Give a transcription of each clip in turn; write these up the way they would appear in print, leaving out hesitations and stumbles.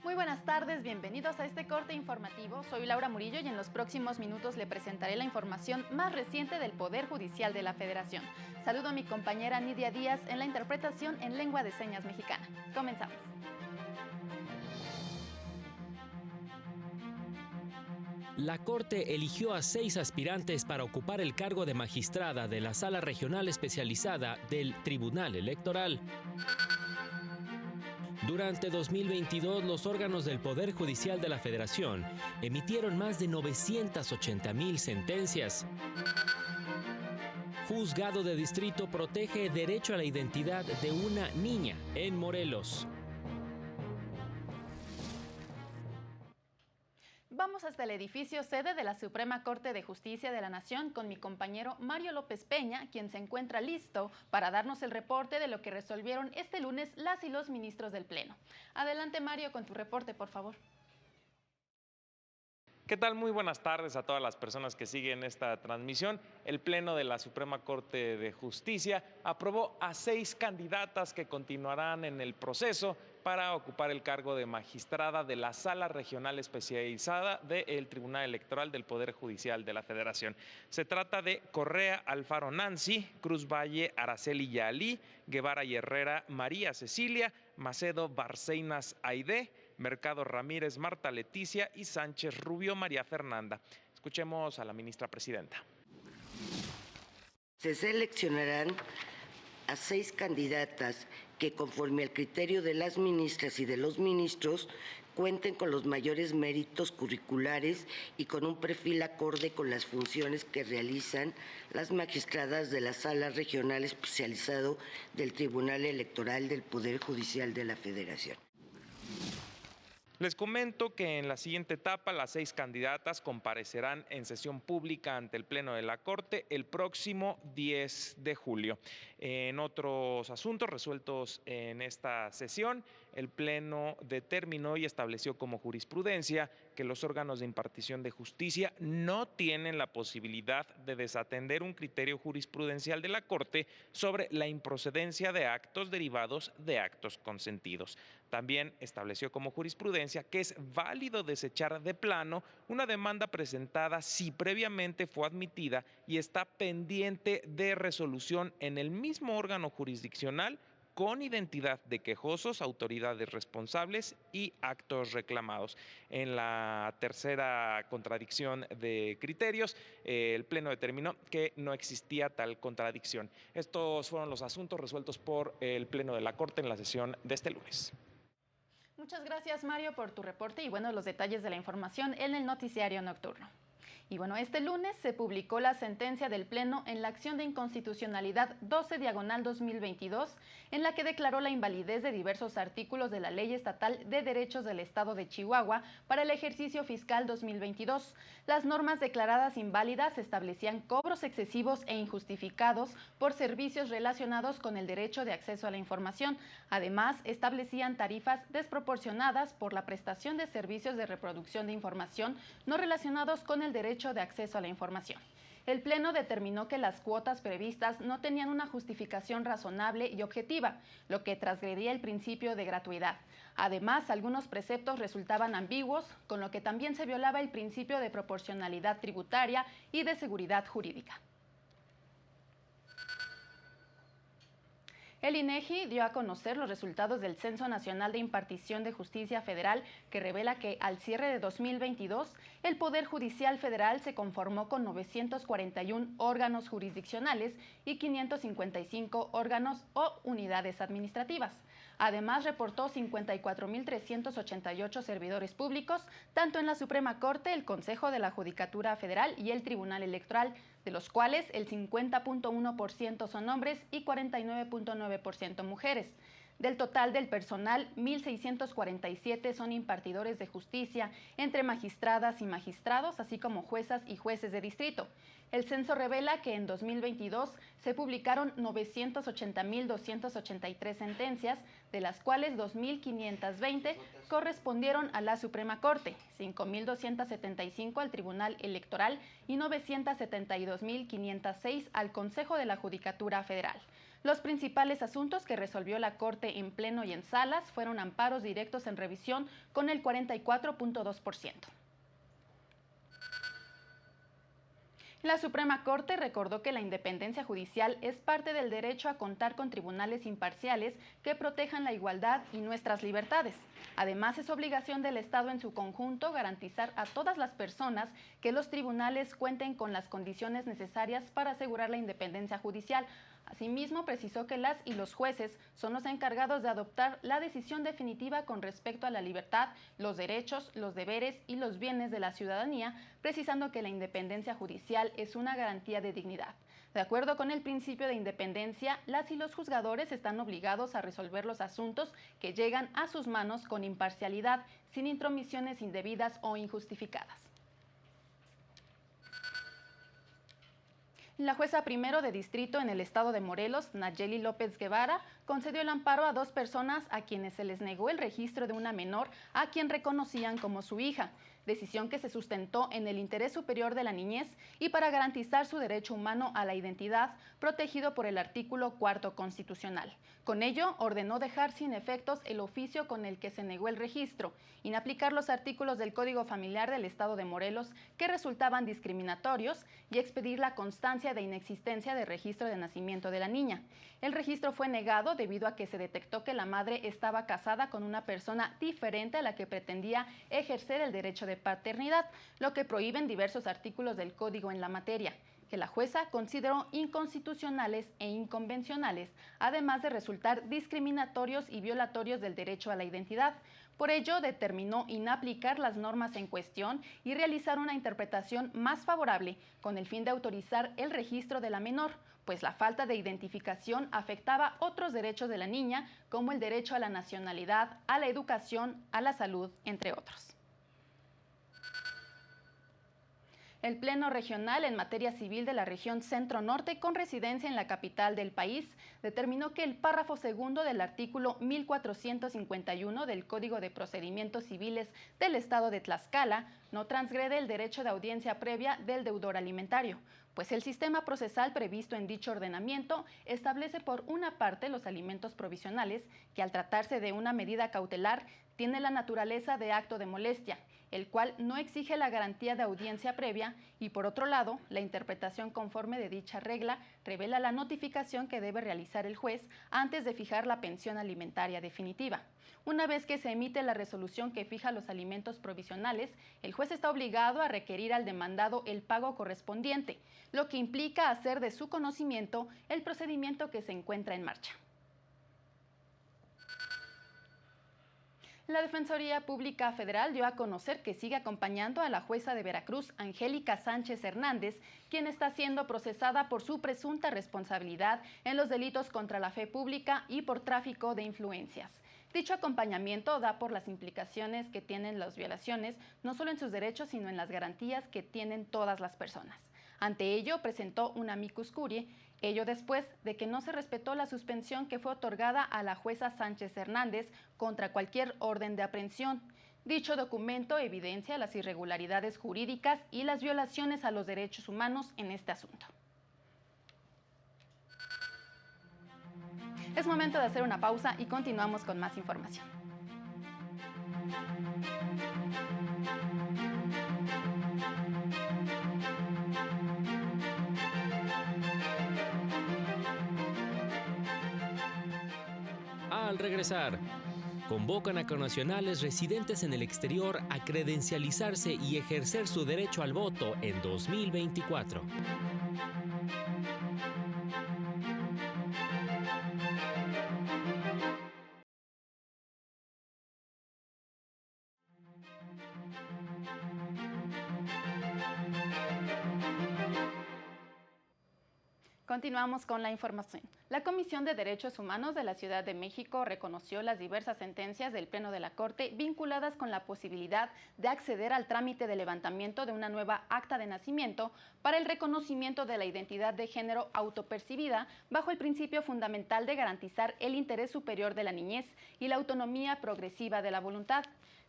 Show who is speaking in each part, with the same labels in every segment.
Speaker 1: Muy buenas tardes, bienvenidos a este corte informativo. Soy Laura Murillo y en los próximos minutos le presentaré la información más reciente del Poder Judicial de la Federación. Saludo a mi compañera Nidia Díaz en la interpretación en lengua de señas mexicana. Comenzamos.
Speaker 2: La Corte eligió a 6 aspirantes para ocupar el cargo de magistrada de la Sala Regional Especializada del Tribunal Electoral. Durante 2022, los órganos del Poder Judicial de la Federación emitieron más de 980,000 sentencias. Juzgado de Distrito protege el derecho a la identidad de una niña en Morelos.
Speaker 1: Vamos hasta el edificio sede de la Suprema Corte de Justicia de la Nación con mi compañero Mario López Peña, quien se encuentra listo para darnos el reporte de lo que resolvieron este lunes las y los ministros del Pleno. Adelante, Mario, con tu reporte, por favor.
Speaker 3: ¿Qué tal? Muy buenas tardes a todas las personas que siguen esta transmisión. El Pleno de la Suprema Corte de Justicia aprobó a 6 candidatas que continuarán en el proceso para ocupar el cargo de magistrada de la Sala Regional Especializada del Tribunal Electoral del Poder Judicial de la Federación. Se trata de Correa Alfaro Nancy, Cruz Valle Araceli Yalí, Guevara y Herrera María Cecilia, Macedo Barceinas Aide, Mercado Ramírez Marta Leticia y Sánchez Rubio María Fernanda. Escuchemos a la ministra presidenta.
Speaker 4: Se seleccionarán a 6 candidatas que, conforme al criterio de las ministras y de los ministros, cuenten con los mayores méritos curriculares y con un perfil acorde con las funciones que realizan las magistradas de la Sala Regional Especializado del Tribunal Electoral del Poder Judicial de la Federación.
Speaker 3: Les comento que en la siguiente etapa las 6 candidatas comparecerán en sesión pública ante el Pleno de la Corte el próximo 10 de julio. En otros asuntos resueltos en esta sesión, el Pleno determinó y estableció como jurisprudencia que los órganos de impartición de justicia no tienen la posibilidad de desatender un criterio jurisprudencial de la Corte sobre la improcedencia de actos derivados de actos consentidos. También estableció como jurisprudencia que es válido desechar de plano una demanda presentada si previamente fue admitida y está pendiente de resolución en el mismo órgano jurisdiccional con identidad de quejosos, autoridades responsables y actos reclamados. En la tercera contradicción de criterios, el Pleno determinó que no existía tal contradicción. Estos fueron los asuntos resueltos por el Pleno de la Corte en la sesión de este lunes.
Speaker 1: Muchas gracias, Mario, por tu reporte y los detalles de la información en el noticiario nocturno. Y este lunes se publicó la sentencia del Pleno en la acción de inconstitucionalidad 12/2022, en la que declaró la invalidez de diversos artículos de la Ley Estatal de Derechos del Estado de Chihuahua para el ejercicio fiscal 2022. Las normas declaradas inválidas establecían cobros excesivos e injustificados por servicios relacionados con el derecho de acceso a la información. Además, establecían tarifas desproporcionadas por la prestación de servicios de reproducción de información no relacionados con el derecho de acceso a la información. El Pleno determinó que las cuotas previstas no tenían una justificación razonable y objetiva, lo que transgredía el principio de gratuidad. Además, algunos preceptos resultaban ambiguos, con lo que también se violaba el principio de proporcionalidad tributaria y de seguridad jurídica. El INEGI dio a conocer los resultados del Censo Nacional de Impartición de Justicia Federal, que revela que al cierre de 2022, el Poder Judicial Federal se conformó con 941 órganos jurisdiccionales y 555 órganos o unidades administrativas. Además, reportó 54,388 servidores públicos, tanto en la Suprema Corte, el Consejo de la Judicatura Federal y el Tribunal Electoral, de los cuales el 50,1% son hombres y 49,9% mujeres. Del total del personal, 1,647 son impartidores de justicia, entre magistradas y magistrados, así como juezas y jueces de distrito. El censo revela que en 2022 se publicaron 980,283 sentencias, de las cuales 2,520 correspondieron a la Suprema Corte, 5,275 al Tribunal Electoral y 972,506 al Consejo de la Judicatura Federal. Los principales asuntos que resolvió la Corte en pleno y en salas fueron amparos directos en revisión con el 44.2%. La Suprema Corte recordó que la independencia judicial es parte del derecho a contar con tribunales imparciales que protejan la igualdad y nuestras libertades. Además, es obligación del Estado en su conjunto garantizar a todas las personas que los tribunales cuenten con las condiciones necesarias para asegurar la independencia judicial. Asimismo, precisó que las y los jueces son los encargados de adoptar la decisión definitiva con respecto a la libertad, los derechos, los deberes y los bienes de la ciudadanía, precisando que la independencia judicial es una garantía de dignidad. De acuerdo con el principio de independencia, las y los juzgadores están obligados a resolver los asuntos que llegan a sus manos con imparcialidad, sin intromisiones indebidas o injustificadas. La jueza primero de distrito en el estado de Morelos, Nayeli López Guevara, concedió el amparo a 2 personas a quienes se les negó el registro de una menor a quien reconocían como su hija, decisión que se sustentó en el interés superior de la niñez y para garantizar su derecho humano a la identidad, protegido por el artículo 4 constitucional. Con ello, ordenó dejar sin efectos el oficio con el que se negó el registro, inaplicar los artículos del Código Familiar del Estado de Morelos que resultaban discriminatorios y expedir la constancia de inexistencia de registro de nacimiento de la niña. El registro fue negado debido a que se detectó que la madre estaba casada con una persona diferente a la que pretendía ejercer el derecho de paternidad, lo que prohíben diversos artículos del Código en la materia, que la jueza consideró inconstitucionales e inconvencionales, además de resultar discriminatorios y violatorios del derecho a la identidad. Por ello, determinó inaplicar las normas en cuestión y realizar una interpretación más favorable con el fin de autorizar el registro de la menor, pues la falta de identificación afectaba otros derechos de la niña, como el derecho a la nacionalidad, a la educación, a la salud, entre otros. El Pleno Regional en materia civil de la región Centro-Norte, con residencia en la capital del país, determinó que el párrafo segundo del artículo 1451 del Código de Procedimientos Civiles del Estado de Tlaxcala no transgrede el derecho de audiencia previa del deudor alimentario, pues el sistema procesal previsto en dicho ordenamiento establece por una parte los alimentos provisionales, que al tratarse de una medida cautelar tiene la naturaleza de acto de molestia, el cual no exige la garantía de audiencia previa, y por otro lado, la interpretación conforme de dicha regla revela la notificación que debe realizar el juez antes de fijar la pensión alimentaria definitiva. Una vez que se emite la resolución que fija los alimentos provisionales, el juez está obligado a requerir al demandado el pago correspondiente, lo que implica hacer de su conocimiento el procedimiento que se encuentra en marcha. La Defensoría Pública Federal dio a conocer que sigue acompañando a la jueza de Veracruz, Angélica Sánchez Hernández, quien está siendo procesada por su presunta responsabilidad en los delitos contra la fe pública y por tráfico de influencias. Dicho acompañamiento da por las implicaciones que tienen las violaciones, no solo en sus derechos, sino en las garantías que tienen todas las personas. Ante ello, presentó un amicus curiae, ello después de que no se respetó la suspensión que fue otorgada a la jueza Sánchez Hernández contra cualquier orden de aprehensión. Dicho documento evidencia las irregularidades jurídicas y las violaciones a los derechos humanos en este asunto. Es momento de hacer una pausa y continuamos con más información.
Speaker 2: Al regresar, convocan a connacionales residentes en el exterior a credencializarse y ejercer su derecho al voto en 2024.
Speaker 1: Continuamos con la información. La Comisión de Derechos Humanos de la Ciudad de México reconoció las diversas sentencias del Pleno de la Corte vinculadas con la posibilidad de acceder al trámite de levantamiento de una nueva acta de nacimiento para el reconocimiento de la identidad de género autopercibida bajo el principio fundamental de garantizar el interés superior de la niñez y la autonomía progresiva de la voluntad.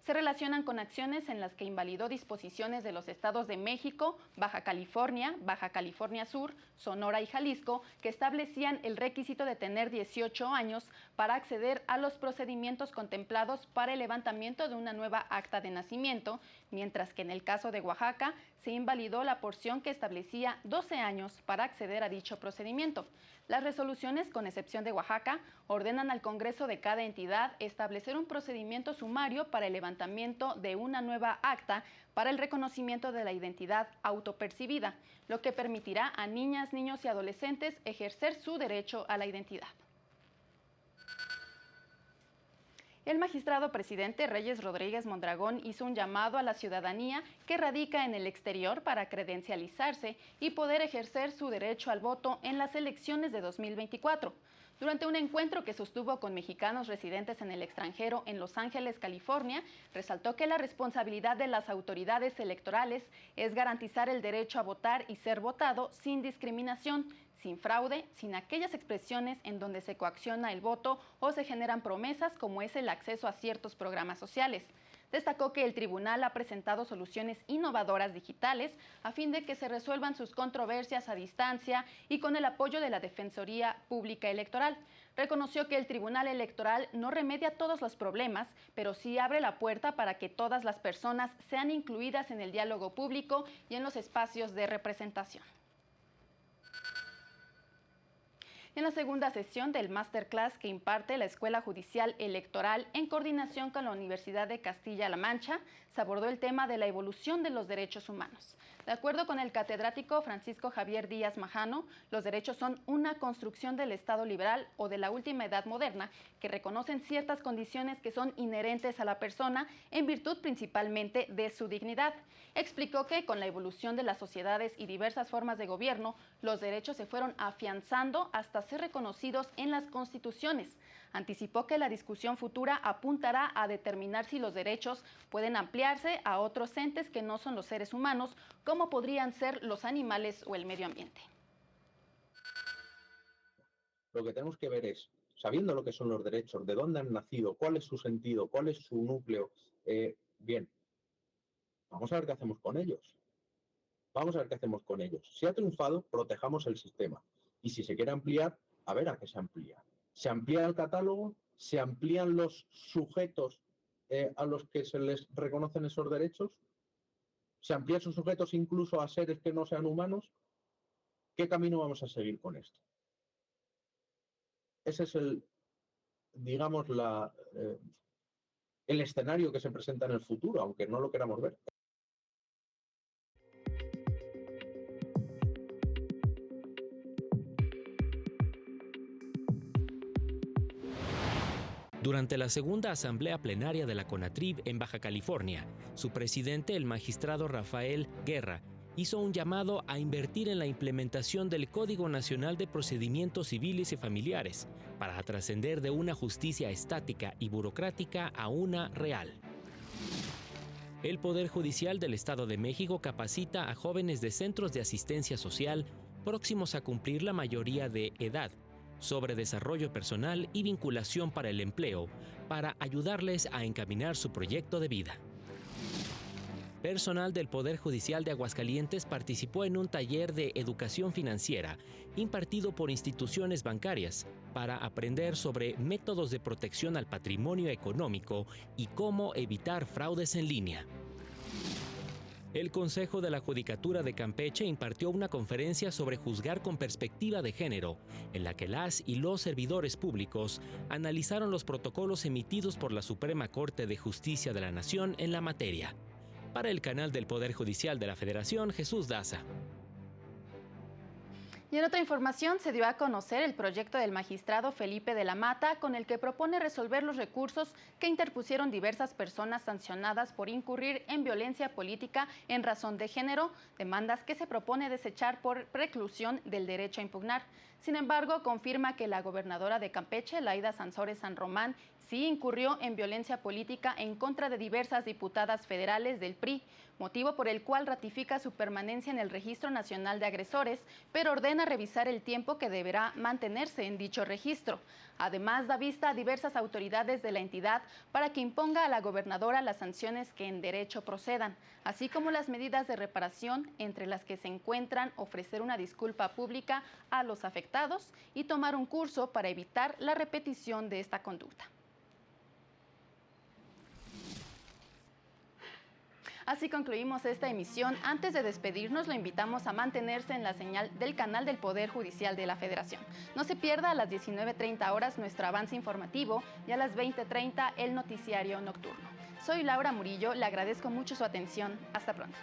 Speaker 1: Se relacionan con acciones en las que invalidó disposiciones de los estados de México, Baja California Sur, Sonora y Jalisco, que establecían el requerimiento requisito de tener 18 años para acceder a los procedimientos contemplados para el levantamiento de una nueva acta de nacimiento, mientras que en el caso de Oaxaca se invalidó la porción que establecía 12 años para acceder a dicho procedimiento. Las resoluciones, con excepción de Oaxaca, ordenan al Congreso de cada entidad establecer un procedimiento sumario para el levantamiento de una nueva acta para el reconocimiento de la identidad autopercibida, lo que permitirá a niñas, niños y adolescentes ejercer su derecho a la identidad. El magistrado presidente Reyes Rodríguez Mondragón hizo un llamado a la ciudadanía que radica en el exterior para credencializarse y poder ejercer su derecho al voto en las elecciones de 2024. Durante un encuentro que sostuvo con mexicanos residentes en el extranjero en Los Ángeles, California, resaltó que la responsabilidad de las autoridades electorales es garantizar el derecho a votar y ser votado sin discriminación, sin fraude, sin aquellas expresiones en donde se coacciona el voto o se generan promesas como es el acceso a ciertos programas sociales. Destacó que el tribunal ha presentado soluciones innovadoras digitales a fin de que se resuelvan sus controversias a distancia y con el apoyo de la Defensoría Pública Electoral. Reconoció que el Tribunal Electoral no remedia todos los problemas, pero sí abre la puerta para que todas las personas sean incluidas en el diálogo público y en los espacios de representación. En la segunda sesión del Masterclass que imparte la Escuela Judicial Electoral en coordinación con la Universidad de Castilla-La Mancha, se abordó el tema de la evolución de los derechos humanos. De acuerdo con el catedrático Francisco Javier Díaz Majano, los derechos son una construcción del Estado liberal o de la última edad moderna que reconocen ciertas condiciones que son inherentes a la persona en virtud principalmente de su dignidad. Explicó que con la evolución de las sociedades y diversas formas de gobierno, los derechos se fueron afianzando hasta ser reconocidos en las constituciones. Anticipó que la discusión futura apuntará a determinar si los derechos pueden ampliarse a otros entes que no son los seres humanos, como podrían ser los animales o el medio ambiente.
Speaker 5: Lo que tenemos que ver es, sabiendo lo que son los derechos, de dónde han nacido, cuál es su sentido, cuál es su núcleo, bien, vamos a ver qué hacemos con ellos. Vamos a ver qué hacemos con ellos. Si ha triunfado, protejamos el sistema. Y si se quiere ampliar, a ver a qué se amplía. ¿Se amplía el catálogo? ¿Se amplían los sujetos a los que se les reconocen esos derechos? ¿Se amplían esos sujetos incluso a seres que no sean humanos? ¿Qué camino vamos a seguir con esto? Ese es el escenario que se presenta en el futuro, aunque no lo queramos ver.
Speaker 2: Durante la segunda asamblea plenaria de la CONATRIB en Baja California, su presidente, el magistrado Rafael Guerra, hizo un llamado a invertir en la implementación del Código Nacional de Procedimientos Civiles y Familiares para trascender de una justicia estática y burocrática a una real. El Poder Judicial del Estado de México capacita a jóvenes de centros de asistencia social próximos a cumplir la mayoría de edad sobre desarrollo personal y vinculación para el empleo, para ayudarles a encaminar su proyecto de vida. Personal del Poder Judicial de Aguascalientes participó en un taller de educación financiera impartido por instituciones bancarias para aprender sobre métodos de protección al patrimonio económico y cómo evitar fraudes en línea. El Consejo de la Judicatura de Campeche impartió una conferencia sobre juzgar con perspectiva de género, en la que las y los servidores públicos analizaron los protocolos emitidos por la Suprema Corte de Justicia de la Nación en la materia. Para el canal del Poder Judicial de la Federación, Jesús Daza.
Speaker 1: Y en otra información se dio a conocer el proyecto del magistrado Felipe de la Mata, con el que propone resolver los recursos que interpusieron diversas personas sancionadas por incurrir en violencia política en razón de género, demandas que se propone desechar por preclusión del derecho a impugnar. Sin embargo, confirma que la gobernadora de Campeche, Laida Sansores San Román, sí incurrió en violencia política en contra de diversas diputadas federales del PRI, motivo por el cual ratifica su permanencia en el Registro Nacional de Agresores, pero ordena revisar el tiempo que deberá mantenerse en dicho registro. Además, da vista a diversas autoridades de la entidad para que imponga a la gobernadora las sanciones que en derecho procedan, así como las medidas de reparación, entre las que se encuentran ofrecer una disculpa pública a los afectados y tomar un curso para evitar la repetición de esta conducta. Así concluimos esta emisión. Antes de despedirnos, lo invitamos a mantenerse en la señal del canal del Poder Judicial de la Federación. No se pierda a las 19:30 horas nuestro avance informativo y a las 20:30 el noticiario nocturno. Soy Laura Murillo, le agradezco mucho su atención. Hasta pronto.